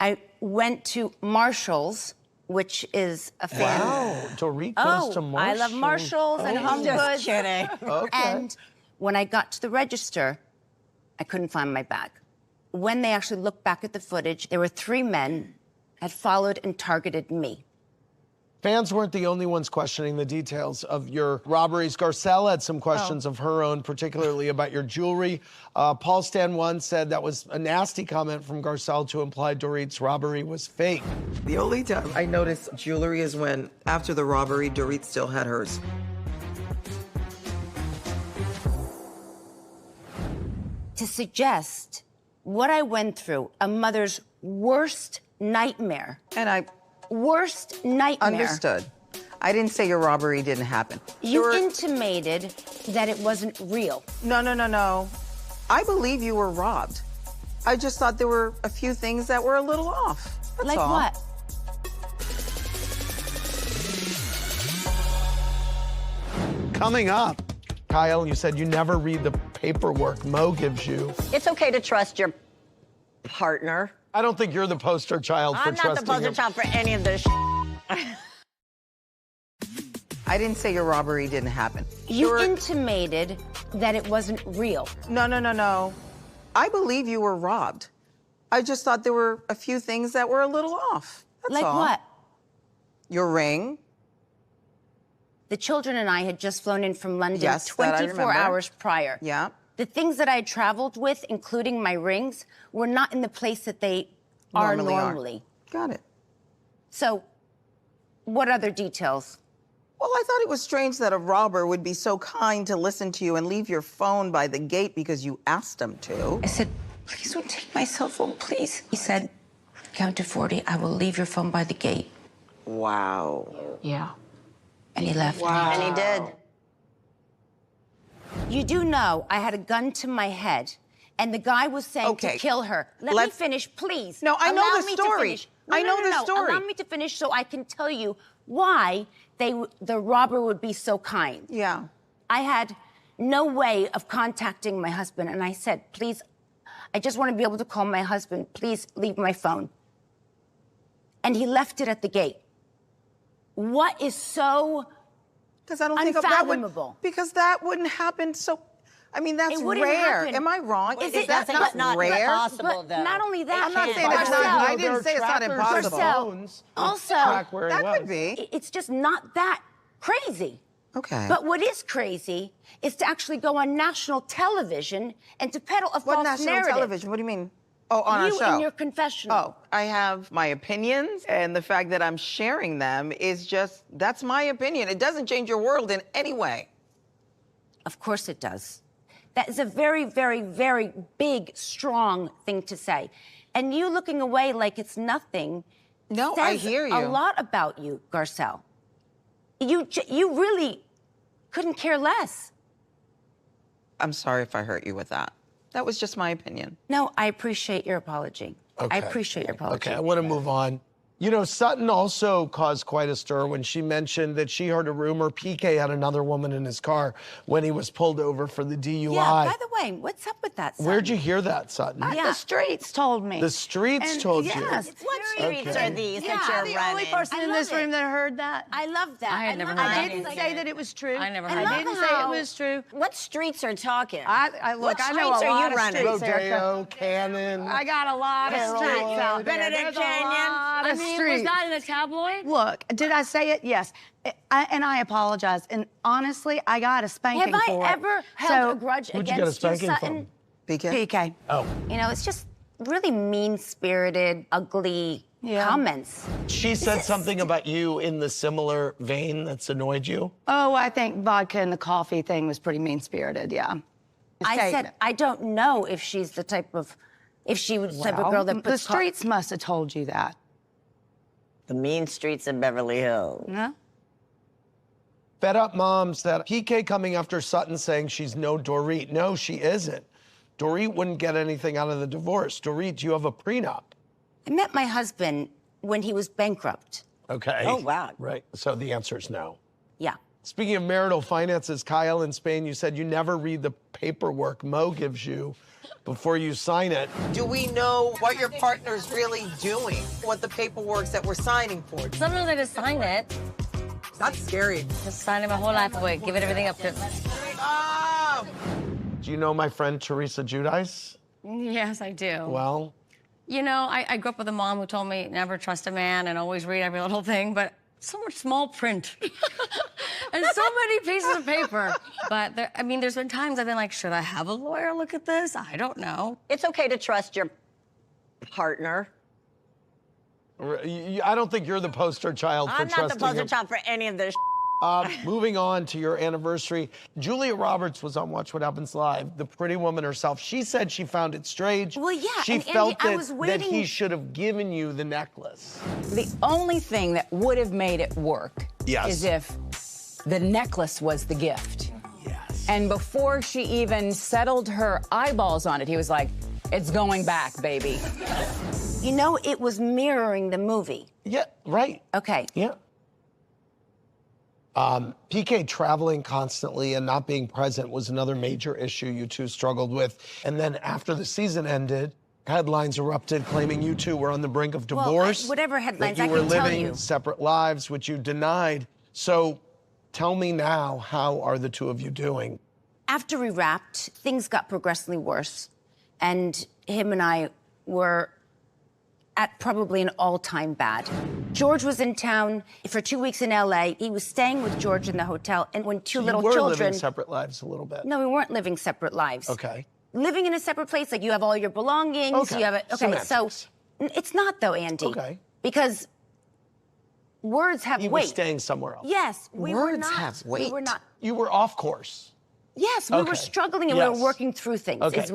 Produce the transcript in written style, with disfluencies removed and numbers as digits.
I went to Marshall's, which is a fan. Wow, Dorit goes to Marshall's. I love Marshall's and Home Goods. Just kidding. Okay. And when I got to the register, I couldn't find my bag. When they actually looked back at the footage, there were 3 men had followed and targeted me. Fans weren't the only ones questioning the details of your robberies. Garcelle had some questions of her own, particularly about your jewelry. Paul Stan One said that was a nasty comment from Garcelle to imply Dorit's robbery was fake. The only time I noticed jewelry is when, after the robbery, Dorit still had hers. To suggest what I went through, a mother's worst nightmare. And I Worst nightmare. understood. I didn't say your robbery didn't happen. You intimated that it wasn't real. No. I believe you were robbed. I just thought there were a few things that were a little off. That's Like all. what? Coming up, Kyle, you said you never read the paperwork Mo gives you. It's okay to trust your partner. I don't think you're the poster child for I'm not the trusting poster him. child for any of this. I didn't say your robbery didn't happen. You intimated that it wasn't real. No. I believe you were robbed. I just thought there were a few things that were a little off. That's Like all. what? Your ring. The children and I had just flown in from London Yes, that I 24 remember. hours prior. Yeah. The things that I had traveled with, including my rings, were not in the place that they are normally. Got it. So, what other details? Well, I thought it was strange that a robber would be so kind to listen to you and leave your phone by the gate because you asked him to. I said, please don't take my cell phone, please. He said, count to 40, I will leave your phone by the gate. Wow. Yeah. And he left. Wow. And he did. You do know I had a gun to my head, and the guy was saying to kill her. Let me finish, please. No, I know Allow the me to story. finish. I know the story. Allow me to finish so I can tell you why the robber would be so kind. Yeah. I had no way of contacting my husband, and I said, please, I just want to be able to call my husband. Please leave my phone. And he left it at the gate. What is so Because I don't think unfathomable? that would, because that wouldn't happen so. I mean, that's It wouldn't rare. happen. Am I wrong? Is Is it- that It's not rare? possible, But though. not only that, I'm not saying Garcelle, it's not. I didn't say it's not impossible. Also, That could be. It's just not that crazy. Okay. But what is crazy is to actually go on national television and to peddle a What false national narrative. television? What do you mean? Oh, on our You show. in your confessional. Oh, I have my opinions, and the fact that I'm sharing them is just, that's my opinion. It doesn't change your world in any way. Of course it does. That is a very, very, very big, strong thing to say. And you looking away like it's nothing No, says I hear you. a lot about you, Garcelle. You really couldn't care less. I'm sorry if I hurt you with that. That was just my opinion. No, I appreciate your apology. Okay. I appreciate your apology. Okay, I want to move on. You know, Sutton also caused quite a stir when she mentioned that she heard a rumor PK had another woman in his car when he was pulled over for the DUI. Yeah, by the way, what's up with that, Sutton? Where'd you hear that, Sutton? Yeah. The streets told me. The streets told you. Yes. What streets Okay. are these Yeah, that the you're only running? person I in love this room it. that heard that. I love that. I had never love heard that. that. I didn't say that it was true. I never I heard love that. didn't say how- it was true. What streets are talking? I look, What I know a streets are you lot of running? streets, Erica. Rodeo, Cannon. I got a lot of Carrollwood. streets out there. Benedict There's a Canyon. lot of streets. was that in a tabloid? Look, did I say it? Yes. And I apologize. And honestly, I got a spanking Have for I it. ever held a grudge Who'd you get a against you, spanking Sutton? from? PK? PK. Oh. You know, it's just really mean-spirited, ugly Yeah. comments. She said something about you in the similar vein that's annoyed you? Oh, I think vodka and the coffee thing was pretty mean-spirited, yeah. I said, I don't know if she's the type of, if she was the type of girl that the puts streets must have told you that. The mean streets of Beverly Hills. Yeah? Fed Up Mom said, PK coming after Sutton saying she's no Dorit. No, she isn't. Dorit wouldn't get anything out of the divorce. Dorit, you have a prenup. I met my husband when he was bankrupt. Okay. Oh, wow. Right. So the answer is no. Yeah. Speaking of marital finances, Kyle in Spain, you said you never read the paperwork Mo gives you before you sign it. Do we know what your partner's really doing? What the paperwork that we're signing for? Sometimes I just sign it. That's scary. Just signing my whole life away, giving everything up to. Oh! Do you know my friend Teresa Giudice? Yes, I do. Well, You know, I grew up with a mom who told me never trust a man and always read every little thing, but so much small print and so many pieces of paper. But there's been times I've been like, should I have a lawyer look at this? I don't know. It's okay to trust your partner. I don't think you're the poster child for I'm not trusting the poster him. child for any of this. Moving on to your anniversary, Julia Roberts was on Watch What Happens Live, the pretty woman herself. She said she found it strange. Well, yeah, She and felt Andy, I that, was that waiting- he should have given you the necklace. The only thing that would have made it work Yes. is if the necklace was the gift. Yes. And before she even settled her eyeballs on it, he was like, it's going back, baby. You know, it was mirroring the movie. Yeah, right. Okay. Yeah. PK traveling constantly and not being present was another major issue you two struggled with. And then after the season ended, headlines erupted claiming you two were on the brink of Well, divorce. whatever headlines, that I you were can tell living you. separate lives, which you denied. So tell me now, how are the two of you doing? After we wrapped, things got progressively worse. And him and I were at probably an all-time bad. George was in town for 2 weeks in LA. He was staying with George in the hotel. And when two So little you were children... living separate lives a little bit. No, we weren't living separate lives. Okay. Living in a separate place, like you have all your belongings, Okay. you have a, okay, so Semantics. it's not though, Andy. Okay. Because words have You were weight. staying somewhere else. Yes, we were Words not. have We were weight. not. You were off course. Yes, we were Okay. struggling and we Yes. were working through things. Okay. Is